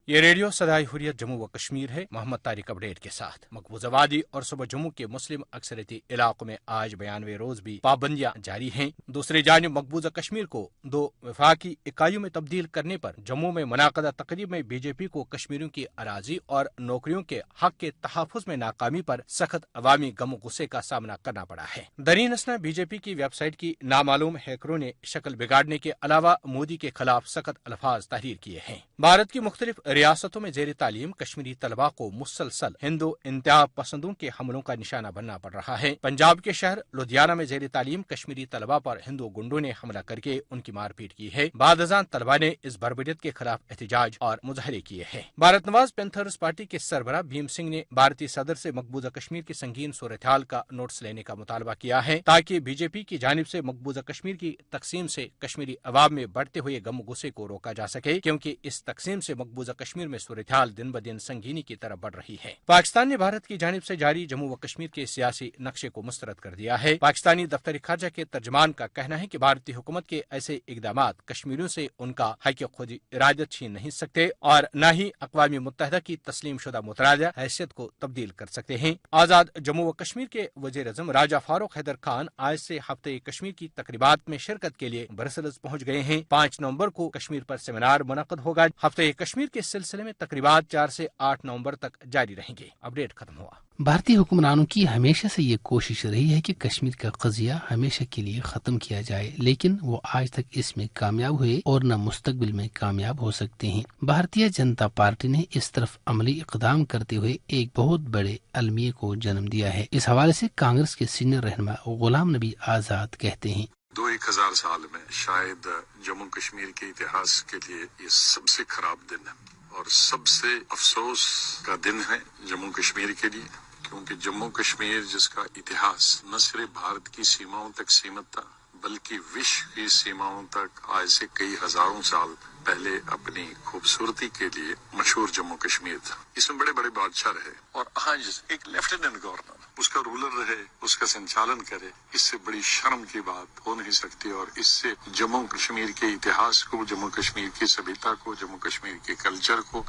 یہ ریڈیو صدائے حریت جموں و کشمیر ہے۔ محمد طارق اپڈیٹ کے ساتھ۔ مقبوضہ وادی اور صوبہ جموں کے مسلم اکثریتی علاقوں میں آج 92 روز بھی پابندیاں جاری ہیں۔ دوسری جانب مقبوضہ کشمیر کو 2 وفاقی اکائیوں میں تبدیل کرنے پر جموں میں منعقدہ تقریب میں بی جے پی کو کشمیریوں کی اراضی اور نوکریوں کے حق کے تحفظ میں ناکامی پر سخت عوامی غم و غصے کا سامنا کرنا پڑا ہے۔ دریں اثنا بی جے پی کی ویب سائٹ کی نامعلوم ہیکروں نے شکل بگاڑنے کے علاوہ مودی کے خلاف سخت الفاظ تحریر کیے ہیں۔ بھارت کی مختلف ریاستوں میں زیر تعلیم کشمیری طلباء کو مسلسل ہندو انتہا پسندوں کے حملوں کا نشانہ بننا پڑ رہا ہے۔ پنجاب کے شہر لدھیانہ میں زیر تعلیم کشمیری طلباء پر ہندو گنڈوں نے حملہ کر کے ان کی مار پیٹ کی ہے۔ بعد ازاں طلباء نے اس بربریت کے خلاف احتجاج اور مظاہرے کیے ہیں۔ بھارت نواز پینتھرز پارٹی کے سربراہ بھیم سنگھ نے بھارتی صدر سے مقبوضہ کشمیر کی سنگین صورتحال کا نوٹس لینے کا مطالبہ کیا ہے تاکہ بی جے پی کی جانب سے مقبوضہ کشمیر کی تقسیم سے کشمیری عوام میں بڑھتے ہوئے غم و غصے کو روکا جا سکے، کیونکہ اس تقسیم سے مقبوضہ کشمیر میں صورتحال دن بدن سنگینی کی طرف بڑھ رہی ہے۔ پاکستان نے بھارت کی جانب سے جاری جموں و کشمیر کے سیاسی نقشے کو مسترد کر دیا ہے۔ پاکستانی دفتر خارجہ کے ترجمان کا کہنا ہے کہ بھارتی حکومت کے ایسے اقدامات کشمیریوں سے ان کا حق خود ارادت چھین نہیں سکتے اور نہ ہی اقوام متحدہ کی تسلیم شدہ مترادہ حیثیت کو تبدیل کر سکتے ہیں۔ آزاد جموں و کشمیر کے وزیر اعظم راجہ فاروق حیدر خان آج سے ہفتہ کشمیر کی تقریبات میں شرکت کے لیے برسلز پہنچ گئے ہیں۔ 5 نومبر کو کشمیر پر سیمینار منعقد ہوگا۔ ہفتہ کشمیر کے سلسلے میں تقریبات 4 سے 8 نومبر تک جاری رہیں گے۔ اپڈیٹ ختم ہوا۔ بھارتی حکمرانوں کی ہمیشہ سے یہ کوشش رہی ہے کہ کشمیر کا قضیہ ہمیشہ کے لیے ختم کیا جائے، لیکن وہ آج تک اس میں کامیاب ہوئے اور نہ مستقبل میں کامیاب ہو سکتے ہیں۔ بھارتیہ جنتا پارٹی نے اس طرف عملی اقدام کرتے ہوئے ایک بہت بڑے المیہ کو جنم دیا ہے۔ اس حوالے سے کانگریس کے سینئر رہنما غلام نبی آزاد کہتے ہیں، 1000 سال میں شاید جموں کشمیر کے اتہاس کے لیے یہ سب سے خراب دن ہے اور سب سے افسوس کا دن ہے جموں کشمیر کے لیے، کیونکہ جموں کشمیر جس کا اتہاس نہ صرف بھارت کی سیماؤں تک سیمت تھا بلکہ وشو کی سیماؤں تک آج سے کئی ہزاروں سال پہلے اپنی خوبصورتی کے لیے مشہور جموں کشمیر تھا۔ اس میں بڑے بڑے بادشاہ رہے اور آج ایک لیفٹیننٹ گورنر اس کا رولر رہے، اس کا سنچالن کرے، اس سے بڑی شرم کی بات ہو نہیں سکتی اور اس سے جموں کشمیر کے اتہاس کو، جموں کشمیر کی سبھیتا کو، جموں کشمیر کے کلچر کو،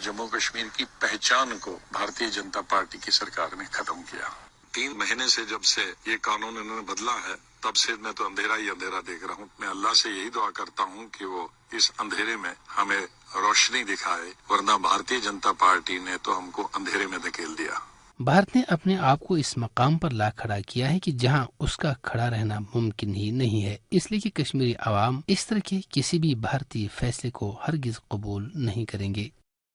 جموں کشمیر کی پہچان کو بھارتیہ جنتا پارٹی کی سرکار نے ختم کیا۔ 3 مہینے سے جب سے یہ قانون انہوں نے بدلا ہے تب سے میں تو اندھیرا ہی اندھیرا دیکھ رہا ہوں۔ میں اللہ سے یہی دعا کرتا ہوں کہ وہ اس اندھیرے میں ہمیں روشنی دکھائے، ورنہ بھارتیہ جنتا پارٹی نے تو ہم کو اندھیرے میں دھکیل دیا۔ بھارت نے اپنے آپ کو اس مقام پر لا کھڑا کیا ہے کہ جہاں اس کا کھڑا رہنا ممکن ہی نہیں ہے، اس لیے کہ کشمیری عوام اس طرح کے کسی بھی بھارتی فیصلے کو ہرگز قبول نہیں کریں گے۔